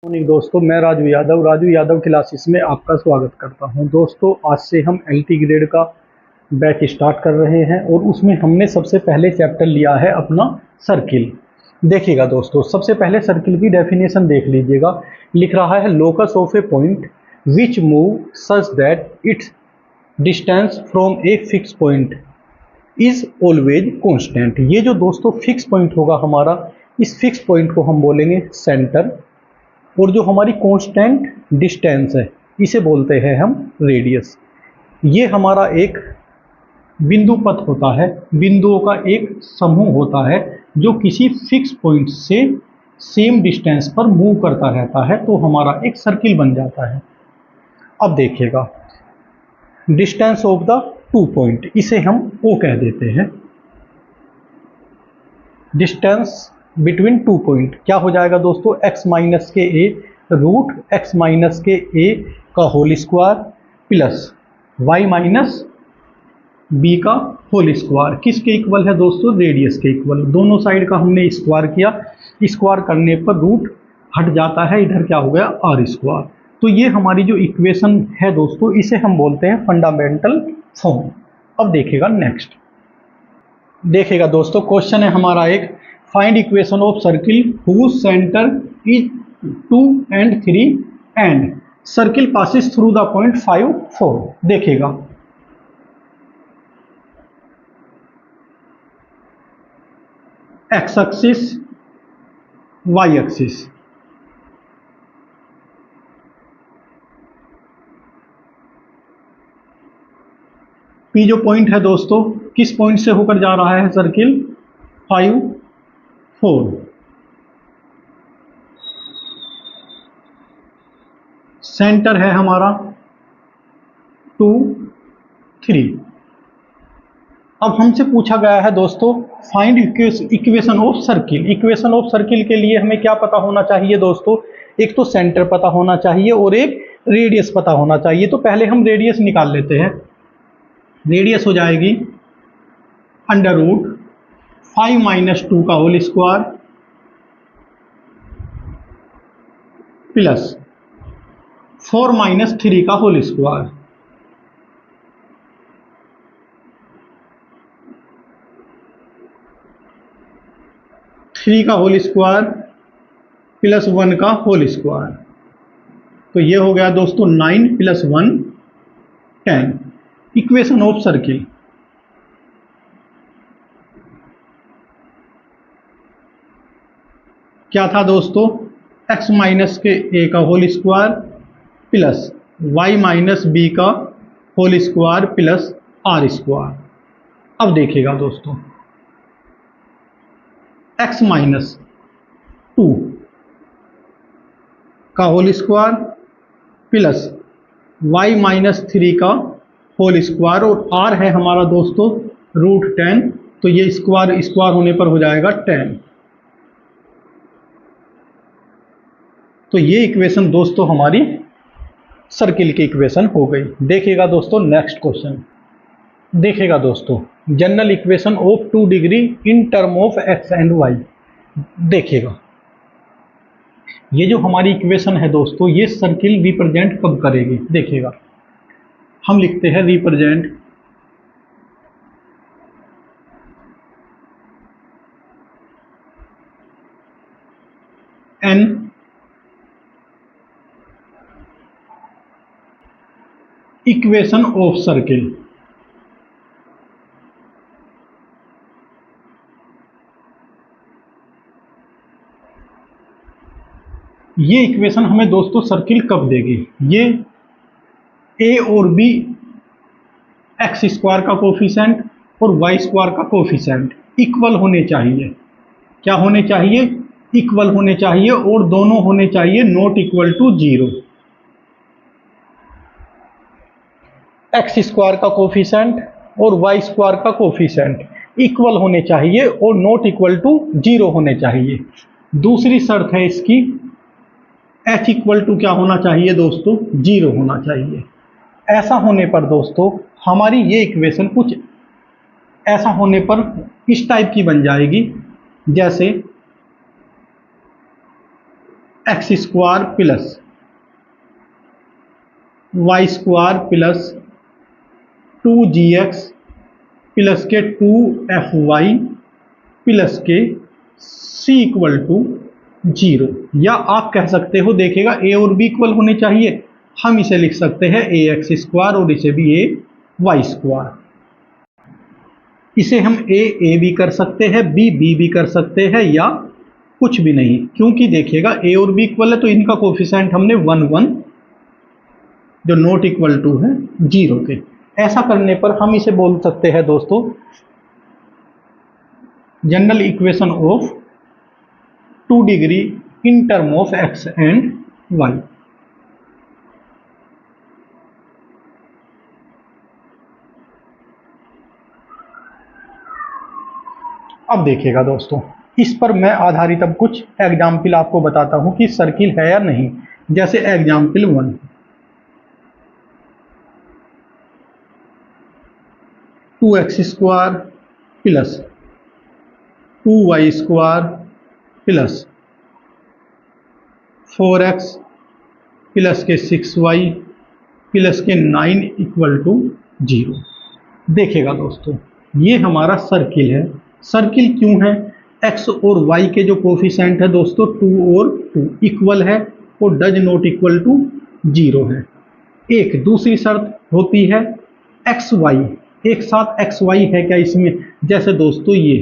Morning दोस्तों, मैं Raju Yadav classes में आपका स्वागत करता हूं। दोस्तों, आज से हम एलटी ग्रेड का बैच स्टार्ट कर रहे हैं और उसमें हमने सबसे पहले चैप्टर लिया है अपना सर्किल। देखिएगा दोस्तों, सबसे पहले सर्किल की डेफिनेशन देख लीजिएगा। लिख रहा है locus of A point which move such that it's distance from a fix point is always constant. ये जो दोस्तों फिक्स पॉइंट होगा हमारा, इस फिक्स पॉइंट को हम बोलेंगे सेंटर, और जो हमारी कांस्टेंट डिस्टेंस है इसे बोलते हैं हम रेडियस। ये हमारा एक बिंदु पथ होता है, बिंदुओं का एक समूह होता है जो किसी फिक्स पॉइंट से सेम डिस्टेंस पर मूव करता रहता है, तो हमारा एक सर्किल बन जाता है। अब देखिएगा, distance of the two point, इसे हम ओ कह देते हैं। डिस्टेंस बिटवीन टू पॉइंट क्या हो जाएगा दोस्तों, x माइनस के ए रूट x माइनस के ए का whole square plus y minus b का होल स्क्वायर। किसके इक्वल है दोस्तों, रेडियस के इक्वल। दोनों साइड का हमने स्क्वायर किया, स्क्वायर करने पर रूट हट जाता है, इधर क्या हो गया आर स्क्वायर। तो ये हमारी जो इक्वेशन है दोस्तों, इसे हम बोलते हैं फंडामेंटल फॉर्म। अब देखिएगा नेक्स्ट, देखिएगा दोस्तों, क्वेश्चन है हमारा एक, find equation of circle whose centre is 2 and 3 and circle passes through the point 5, 4। देखिएगा, x axis y axis, P जो पॉइंट है दोस्तों, किस पॉइंट से होकर जा रहा है सर्किल, 5, 4। सेंटर है हमारा 2, 3। अब हमसे पूछा गया है दोस्तों, find equation of circle. Equation of circle के लिए हमें क्या पता होना चाहिए दोस्तों, एक तो सेंटर पता होना चाहिए और एक रेडियस पता होना चाहिए। तो पहले हम रेडियस निकाल लेते हैं। रेडियस हो जाएगी अंडर रूट 5 माइनस 2 का होल स्क्वायर प्लस 4 माइनस 3 का होल स्क्वायर। थ्री का होल स्क्वायर प्लस 1 का होल स्क्वायर, तो ये हो गया दोस्तों 9 प्लस 1 10। इक्वेशन ऑफ सर्किल, क्या था दोस्तों, x माइनस के a का whole square plus y minus b का whole square plus r square. अब देखिएगा दोस्तों, x माइनस 2 का whole square plus y minus 3 का होल स्क्वायर, और r है हमारा दोस्तों रूट 10, तो ये स्क्वायर स्क्वायर होने पर हो जाएगा 10। तो ये इक्वेशन दोस्तों हमारी सर्किल की इक्वेशन हो गई। देखिएगा दोस्तों नेक्स्ट क्वेश्चन, देखिएगा दोस्तों, general equation of 2 degree in term of x and y। देखिएगा, ये जो हमारी इक्वेशन है दोस्तों, ये सर्किल रिप्रेजेंट कब करेगी। देखिएगा, हम लिखते हैं represent n equation of circle. ये इक्वेशन हमें दोस्तों सर्किल कब देगी, ये a और b एक्स स्क्वायर का कोफिशिएंट और वाई स्क्वायर का कोफिशिएंट इक्वल होने चाहिए। क्या होने चाहिए, इक्वल होने चाहिए, और दोनों होने चाहिए not equal to 0। X square का कोफिशिएंट और वाई स्क्वायर का कोफिशिएंट इक्वल होने चाहिए और नॉट इक्वल टू 0 होने चाहिए। दूसरी शर्त है इसकी, एच इक्वल टू क्या होना चाहिए दोस्तों, 0 होना चाहिए। ऐसा होने पर दोस्तों हमारी ये इक्वेशन कुछ ऐसा होने पर इस टाइप की बन जाएगी, जैसे x square plus y square plus 2gx plus के 2fy प्लस के c इक्वल टू 0, या आप कह सकते हो देखिएगा a और b इक्वल होने चाहिए, हम इसे लिख सकते हैं ए एक्स स्क्वायर और इसे भी ए वाई स्क्वायर। इसे हम ए भी कर सकते हैं, बी भी कर सकते हैं, या कुछ भी नहीं, क्योंकि देखिएगा a और b इक्वल है तो इनका कोफिशिएंट हमने 1 1 जो नॉट इक्वल टू है 0 के। ऐसा करने पर हम इसे बोल सकते हैं दोस्तों general equation of 2 degree in term of x and y. अब देखिएगा दोस्तों, इस पर मैं आधारित अब कुछ एग्जाम्पल आपको बताता हूं कि सर्किल है या नहीं। जैसे example 1, two x square plus 2y square plus 4x plus के 6y प्लस के 9 इक्वल टू 0। देखिएगा दोस्तों, ये हमारा सर्किल है। सर्किल क्यों है? x और y के जो कोफिशिएंट है दोस्तों 2 और 2 इक्वल है और डज नॉट इक्वल टू 0 है। एक दूसरी शर्त होती है एक्स वाई, एक साथ एक्स वाई है क्या इसमें? जैसे दोस्तों ये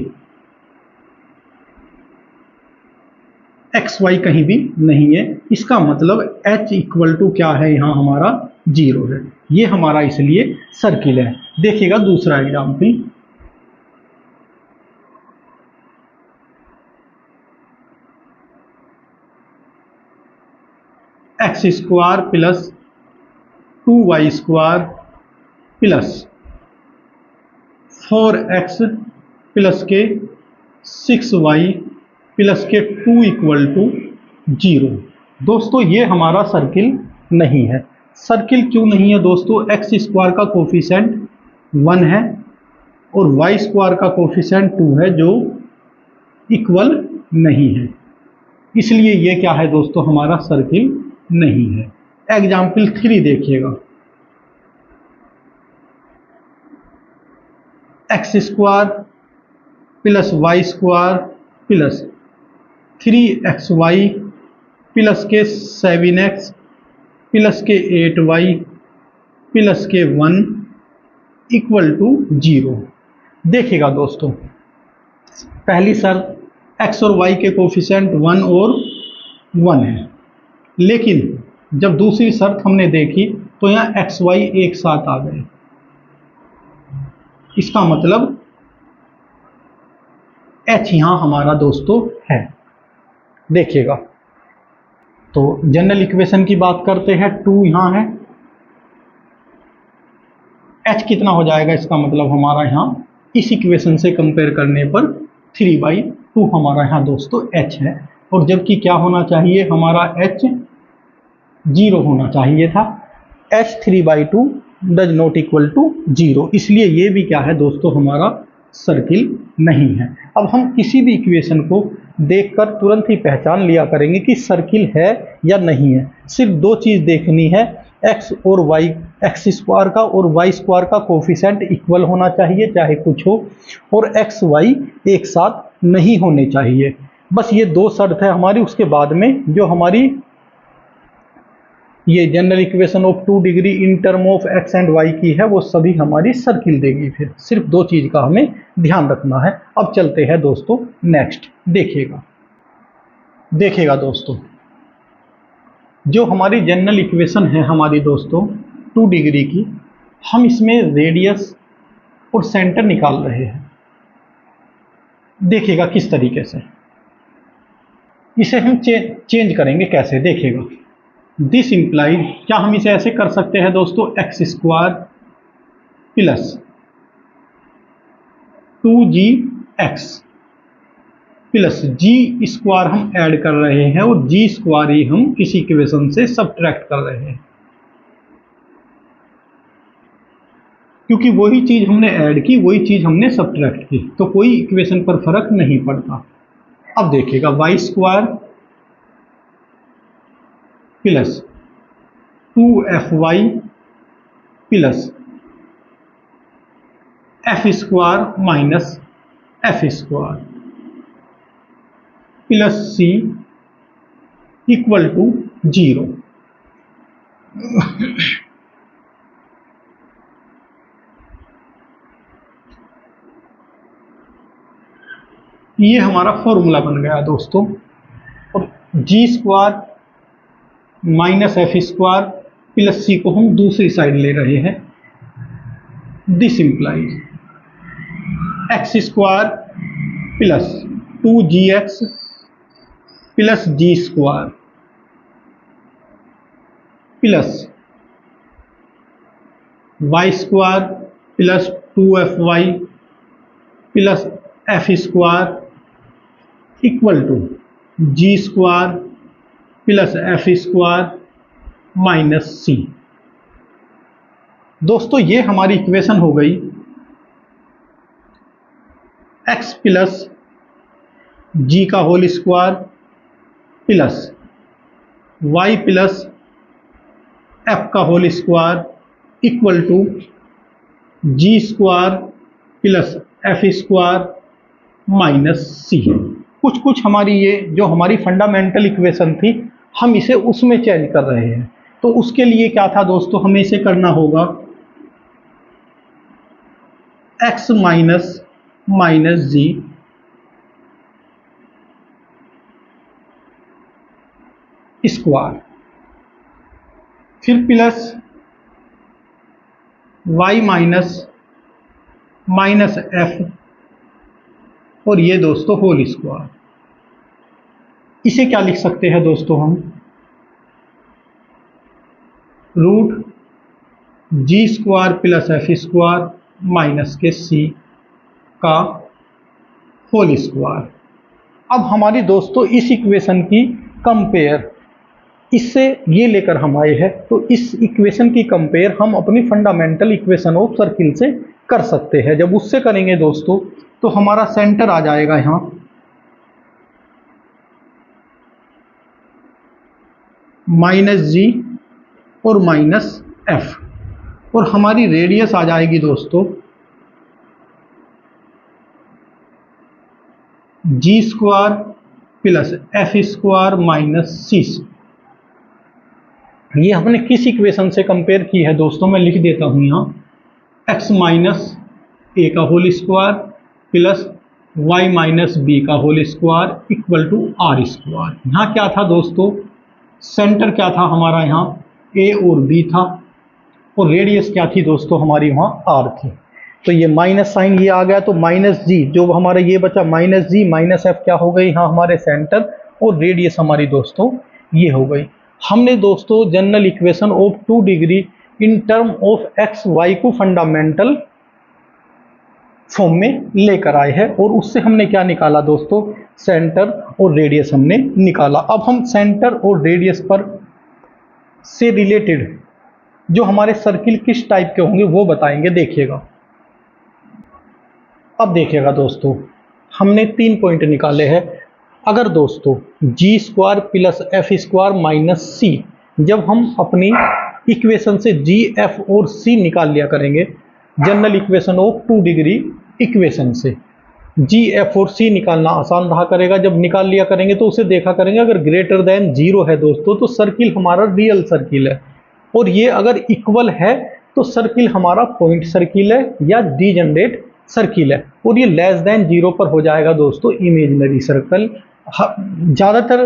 एक्स वाई कहीं भी नहीं है, इसका मतलब h इक्वल टू क्या है यहाँ हमारा 0 है। ये हमारा इसलिए सर्किल है। देखिएगा दूसरा example, x square plus 2y square plus 4x plus के 6y प्लस के 2 इक्वल टू 0। दोस्तों ये हमारा सर्किल नहीं है। सर्किल क्यों नहीं है दोस्तों? एक्स स्क्वायर का कोफिशिएंट 1 है और वाई स्क्वायर का कोफिशिएंट 2 है जो इक्वल नहीं है, इसलिए ये क्या है दोस्तों हमारा सर्किल नहीं है। एग्जाम्पल 3 देखिएगा, x square plus y square plus 3xy प्लस के 7x प्लस के 8y प्लस के 1 इक्वल टू 0। देखिएगा दोस्तों, पहली शर्त x और y के कोफिशिएंट 1 और 1 है, लेकिन जब दूसरी शर्त हमने देखी तो यहाँ एक्स वाई एक साथ आ गए, इसका मतलब h यहाँ हमारा दोस्तों है। देखिएगा तो जनरल इक्वेशन की बात करते हैं, 2 यहाँ है, h कितना हो जाएगा? इसका मतलब हमारा यहाँ इस इक्वेशन से कंपेयर करने पर 3/2 हमारा यहाँ दोस्तों h है, और जबकि क्या होना चाहिए हमारा h 0 होना चाहिए था। h 3/2 does not equal to 0, इसलिए ये भी क्या है दोस्तों हमारा सर्किल नहीं है। अब हम किसी भी इक्वेशन को देखकर तुरंत ही पहचान लिया करेंगे कि सर्किल है या नहीं है। सिर्फ 2 चीज़ देखनी है, x और y, एक्स स्क्वायर का और वाई स्क्वायर का कोफिशिएंट इक्वल होना चाहिए चाहे कुछ हो, और एक्स वाई एक साथ नहीं होने चाहिए। बस ये 2 शर्त है हमारी। उसके बाद में जो हमारी ये general equation of 2 degree in term of x and y की है वो सभी हमारी सर्किल देगी। फिर सिर्फ 2 चीज़ का हमें ध्यान रखना है। अब चलते हैं दोस्तों नेक्स्ट। देखिएगा दोस्तों, जो हमारी जनरल इक्वेशन है हमारी दोस्तों 2 डिग्री की, हम इसमें रेडियस और सेंटर निकाल रहे हैं। देखिएगा किस तरीके से इसे हम चेंज करेंगे, कैसे? देखिएगा, दिस इंप्लाइज, क्या हम इसे ऐसे कर सकते हैं दोस्तों, x square plus 2gx plus g square हम ऐड कर रहे हैं और जी स्क्वायर ही हम किसी इक्वेशन से सब्ट्रैक्ट कर रहे हैं, क्योंकि वही चीज हमने ऐड की वही चीज हमने सब्ट्रैक्ट की, तो कोई इक्वेशन पर फर्क नहीं पड़ता। अब देखिएगा y square plus 2fy plus F square minus f square plus c equal to 0। ये हमारा फॉर्मूला बन गया दोस्तों। और g square minus f square plus c को हम दूसरी साइड ले रहे हैं। This implies x square plus 2gx plus g square plus y square plus 2fy plus F square equal to g square plus F square minus c. दोस्तों ये हमारी equation हो गई x प्लस जी का whole square plus y plus f का whole square equal to g square plus F square minus c. कुछ कुछ हमारी ये जो हमारी फंडामेंटल इक्वेशन थी हम इसे उसमें चेंज कर रहे हैं। तो उसके लिए क्या था दोस्तों, हमें इसे करना होगा x माइनस माइनस जी स्क्वायर फिर plus y minus minus F और ये दोस्तों होल स्क्वायर। इसे क्या लिख सकते हैं दोस्तों हम, root G square plus F square minus के सी का होल स्क्वायर। अब हमारी दोस्तों इस इक्वेशन की कंपेयर इससे ये लेकर हम आए हैं, तो इस इक्वेशन की कंपेयर हम अपनी फंडामेंटल इक्वेशन ऑफ सर्किल से कर सकते हैं। जब उससे करेंगे दोस्तों तो हमारा सेंटर आ जाएगा यहां माइनस जी और माइनस एफ और हमारी रेडियस आ जाएगी दोस्तों g square plus F square minus c. ये हमने किस इक्वेशन से कंपेयर की है दोस्तों, मैं लिख देता हूं यहां एक्स माइनस ए का whole square plus y minus b का whole square equal to r square. यहाँ क्या था दोस्तों, सेंटर क्या था हमारा, यहाँ ए और बी था और रेडियस क्या थी दोस्तों हमारी वहाँ आर थी। तो ये माइनस साइन ये आ गया तो माइनस जी जो हमारा ये बचा माइनस जी माइनस एफ क्या हो गई यहाँ हमारे सेंटर और रेडियस हमारी दोस्तों ये हो गई। हमने दोस्तों general equation of 2 degree in term of x y को फंडामेंटल फॉर्म में लेकर आए हैं और उससे हमने क्या निकाला दोस्तों, सेंटर और रेडियस हमने निकाला। अब हम सेंटर और रेडियस पर से रिलेटेड जो हमारे सर्किल किस टाइप के होंगे वो बताएंगे। देखिएगा अब देखिएगा दोस्तों हमने 3 पॉइंट निकाले हैं। अगर दोस्तों g square plus F square minus c जब हम अपनी इक्वेशन से जी एफ और सी निकाल लिया करेंगे general equation of 2 degree equation से जी एफ और सी निकालना आसान रहा करेगा। जब निकाल लिया करेंगे तो उसे देखा करेंगे अगर ग्रेटर देन 0 है दोस्तों तो सर्किल हमारा रियल सर्किल है और ये अगर इक्वल है तो सर्किल हमारा पॉइंट सर्किल है या डीजनरेट सर्किल है और ये लेस देन 0 पर हो जाएगा दोस्तों इमेजिनरी सर्कल। ज़्यादातर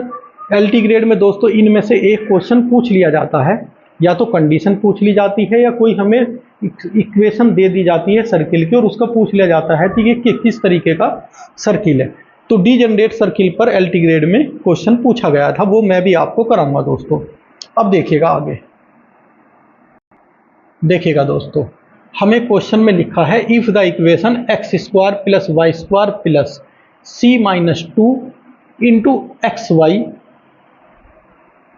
एलटी ग्रेड में दोस्तों इनमें से एक क्वेश्चन पूछ लिया जाता है, या तो कंडीशन पूछ ली जाती है या कोई हमें इक्वेशन दे दी जाती है सर्किल की और उसका पूछ लिया जाता है कि ये किस तरीके का सर्किल है। तो डीजनरेट सर्किल पर एलटी ग्रेड में क्वेश्चन पूछा गया था, वो मैं भी आपको कराऊंगा दोस्तों। अब देखिएगा आगे, देखिएगा दोस्तों हमें क्वेश्चन में लिखा है if the equation x square plus y square plus c minus 2 into x y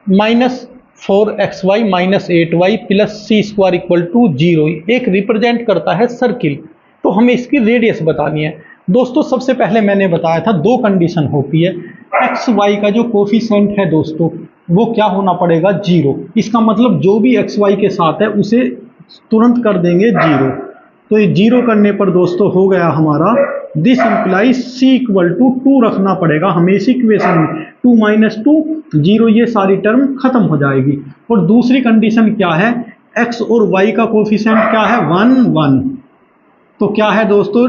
minus 4xy minus 8y plus c square equal to 0 एक रिप्रेजेंट करता है सर्किल, तो हमें इसकी रेडियस बतानी है। दोस्तों सबसे पहले मैंने बताया था 2 कंडीशन होती है, एक्स वाई का जो कोफिशिएंट है दोस्तों वो क्या होना पड़ेगा, 0। इसका मतलब जो भी एक्स वाई के साथ है उसे तुरंत कर देंगे 0। तो ये 0 करने पर दोस्तों हो गया हमारा, this implies c equal to 2 रखना पड़ेगा हमें इस इक्वेशन में। 2 माइनस 2 0, ये सारी टर्म खत्म हो जाएगी। और दूसरी कंडीशन क्या है, एक्स और वाई का कोफिशिएंट क्या है, 1 1। तो क्या है दोस्तों,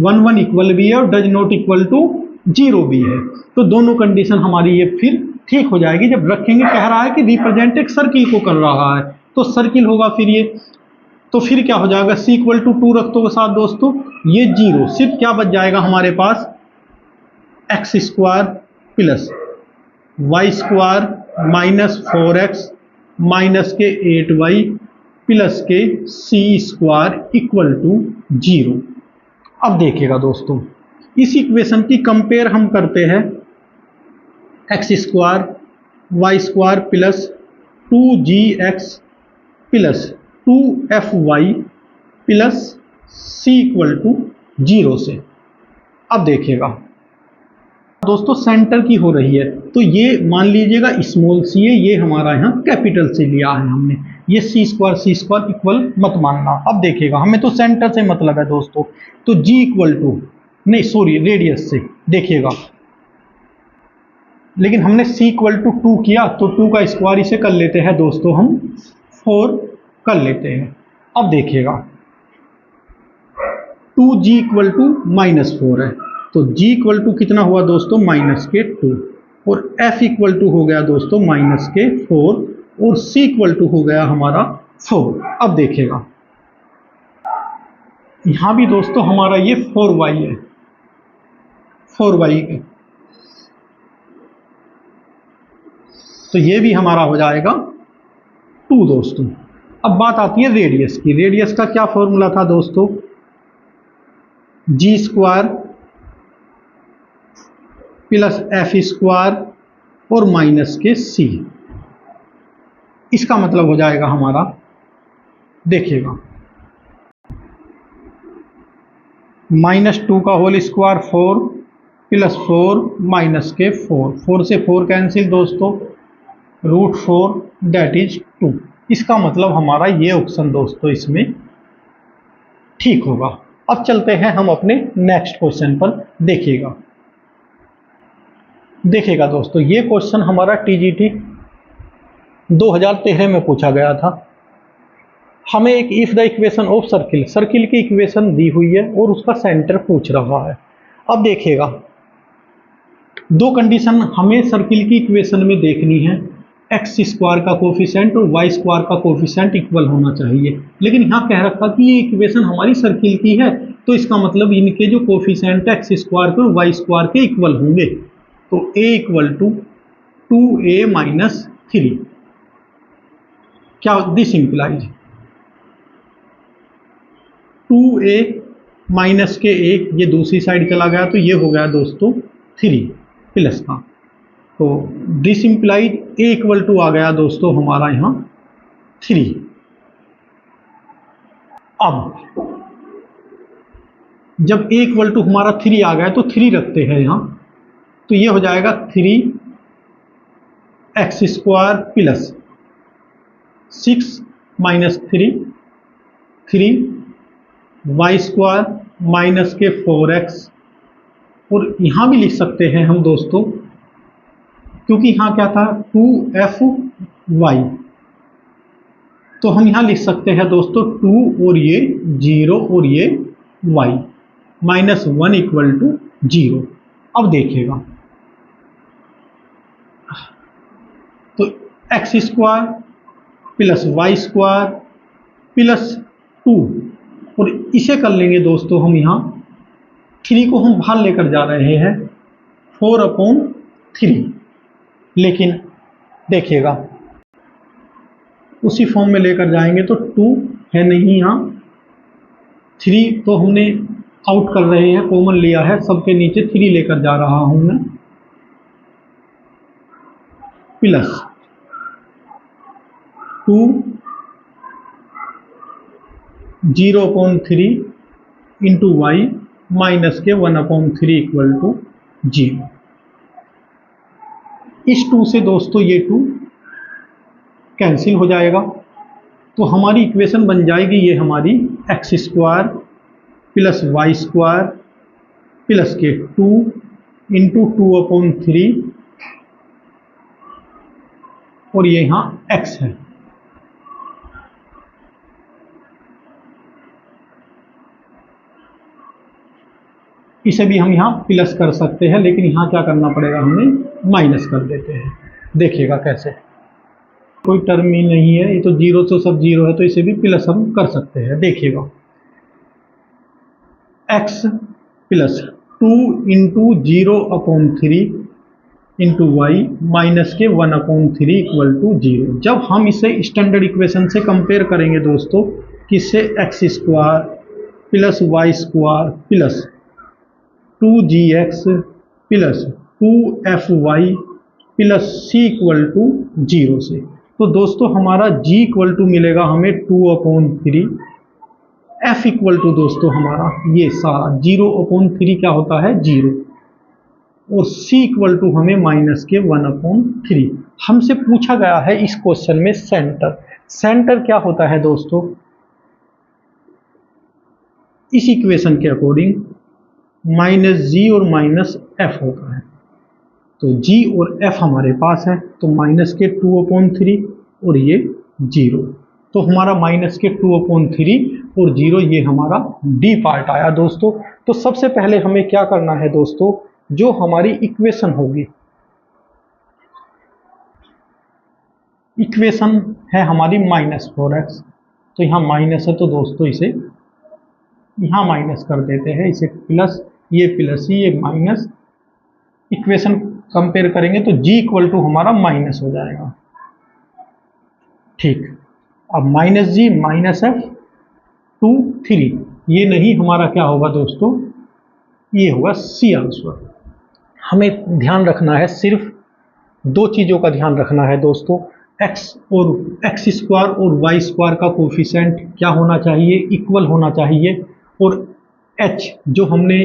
1 1 इक्वल भी है और डज नॉट इक्वल टू 0 भी है। तो दोनों कंडीशन हमारी ये फिर ठीक हो जाएगी जब रखेंगे। कह रहा है कि रिप्रेजेंट एक सर्किल को कर रहा है, तो सर्किल होगा फिर ये। तो फिर क्या हो जाएगा, सी इक्वल टू 2 रख दो साथ दोस्तों, ये 0। सिर्फ क्या बच जाएगा हमारे पास, x square plus y square minus 4x minus के 8y प्लस के सी स्क्वायर इक्वल टू 0। अब देखिएगा दोस्तों, इस इक्वेशन की कंपेयर हम करते हैं, x square y square plus 2gx plus 2fy plus c equal to 0 से। अब देखिएगा दोस्तों, सेंटर की हो रही है, तो ये मान लीजिएगा स्मॉल सी है, ये हमारा यहाँ कैपिटल से लिया है हमने। ये सी स्क्वायर इक्वल मत मानना। अब देखिएगा, हमें तो सेंटर से मतलब है दोस्तों, तो जी इक्वल टू, नहीं सॉरी रेडियस से देखिएगा, लेकिन हमने सी इक्वल टू 2 किया, तो 2 का स्क्वायर इसे कर लेते हैं दोस्तों हम 4 कर लेते हैं। अब देखिएगा 2g इक्वल टू -4 है, तो g इक्वल टू कितना हुआ दोस्तों, -2, और f इक्वल टू हो गया दोस्तों -4, और c इक्वल टू हो गया हमारा 4। अब देखिएगा यहां भी दोस्तों हमारा ये 4y है, 4y है, तो ये भी हमारा हो जाएगा 2 दोस्तों। अब बात आती है रेडियस की। रेडियस का क्या फॉर्मूला था दोस्तों, g square plus F square और माइनस के सी। इसका मतलब हो जाएगा हमारा, देखिएगा -2 का होल स्क्वायर 4 प्लस 4 माइनस के 4, 4 से 4 कैंसिल दोस्तों, √4 दैट इज 2। इसका मतलब हमारा ये ऑप्शन दोस्तों इसमें ठीक होगा। अब चलते हैं हम अपने नेक्स्ट क्वेश्चन पर। देखिएगा दोस्तों, ये क्वेश्चन हमारा टीजीटी 2013 में पूछा गया था। हमें एक if the equation of circle की इक्वेशन दी हुई है और उसका सेंटर पूछ रहा है। अब देखिएगा, दो कंडीशन हमें सर्किल की इक्वेशन में देखनी है, एक्स स्क्वायर का कोफिशिएंट और वाई स्क्वायर का कोफिशिएंट इक्वल होना चाहिए। लेकिन यहाँ कह रखा कि ये इक्वेशन हमारी सर्किल की है, तो इसका मतलब इनके जो कोफिशिएंट एक्स स्क्वायर के और वाई स्क्वायर के इक्वल होंगे। तो a equal to 2a minus 3, क्या दिस इंप्लाइज 2a माइनस के 1, ये दूसरी साइड चला गया, तो ये हो गया दोस्तों 3 प्लस का। तो this implied a equal to आ गया दोस्तों हमारा यहाँ 3। अब जब a इक्वल टू हमारा 3 आ गया तो 3 रखते हैं यहाँ, तो ये हो जाएगा 3x square plus 6 minus 3 y square minus के 4x, और यहाँ भी लिख सकते हैं हम दोस्तों, क्योंकि यहाँ क्या था 2fy, तो हम यहाँ लिख सकते हैं दोस्तों 2 और ये 0 और ये y -1 इक्वल टू 0। अब देखिएगा, तो x square plus y square plus 2, और इसे कर लेंगे दोस्तों हम यहाँ 3 को हम बाहर लेकर जा रहे हैं 4/3, लेकिन देखिएगा उसी फॉर्म में लेकर जाएंगे तो 2 है नहीं, यहाँ 3 तो हमने आउट कर रहे हैं, कॉमन लिया है, सबके नीचे 3 लेकर जा रहा हूं मैं, प्लस 2 0/3 इंटू वाई माइनस के 1/3 इक्वल टू 0। इस 2 से दोस्तों ये 2 कैंसिल हो जाएगा, तो हमारी इक्वेशन बन जाएगी ये हमारी x square plus y square plus के 2 इंटू 2/3 और ये यहाँ x है। इसे भी हम यहाँ प्लस कर सकते हैं, लेकिन यहाँ क्या करना पड़ेगा, हमें माइनस कर देते हैं। देखिएगा कैसे, कोई टर्म ही नहीं है, ये तो जीरो तो सब जीरो है, तो इसे भी प्लस हम कर सकते हैं। देखिएगा x plus 2 into 0/3 into y minus के 1/3 इक्वल टू 0। जब हम इसे स्टैंडर्ड इक्वेशन से कंपेयर करेंगे दोस्तों, किससे, x square plus y square plus 2gx plus 2fy plus c equal to 0 से, तो दोस्तों हमारा g इक्वल टू मिलेगा हमें 2/3, f इक्वल टू दोस्तों हमारा ये सारा 0/3 क्या होता है 0, और c इक्वल टू हमें माइनस के 1/3। हमसे पूछा गया है इस क्वेश्चन में सेंटर। सेंटर क्या होता है दोस्तों, इस इक्वेशन के अकॉर्डिंग माइनस जी और माइनस एफ होता है, तो g और f हमारे पास है, तो माइनस के 2/3 और ये 0, तो हमारा माइनस के 2/3 और 0 ये हमारा डी पार्ट आया दोस्तों। तो सबसे पहले हमें क्या करना है दोस्तों, जो हमारी इक्वेशन होगी, इक्वेशन है हमारी -4x, तो यहाँ माइनस है तो दोस्तों इसे यहाँ माइनस कर देते हैं, इसे प्लस, ये प्लस ये माइनस, इक्वेशन कंपेयर करेंगे तो g इक्वल टू हमारा माइनस हो जाएगा। ठीक, अब माइनस जी माइनस एफ 2 3, ये नहीं हमारा क्या होगा दोस्तों, ये होगा सी आंसर। हमें ध्यान रखना है, सिर्फ 2 चीज़ों का ध्यान रखना है दोस्तों, x और x स्क्वायर और y स्क्वायर का कोफिशिएंट क्या होना चाहिए, इक्वल होना चाहिए, और h जो हमने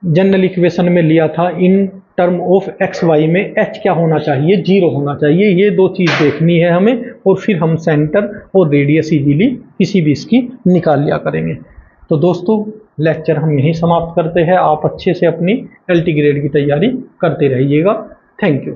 जनरल इक्वेशन में लिया था in term of x y में, h क्या होना चाहिए, 0 होना चाहिए। ये 2 चीज़ देखनी है हमें, और फिर हम सेंटर और रेडियस इजीली किसी भी इसकी निकाल लिया करेंगे। तो दोस्तों लेक्चर हम यहीं समाप्त करते हैं। आप अच्छे से अपनी LT ग्रेड की तैयारी करते रहिएगा। Thank you.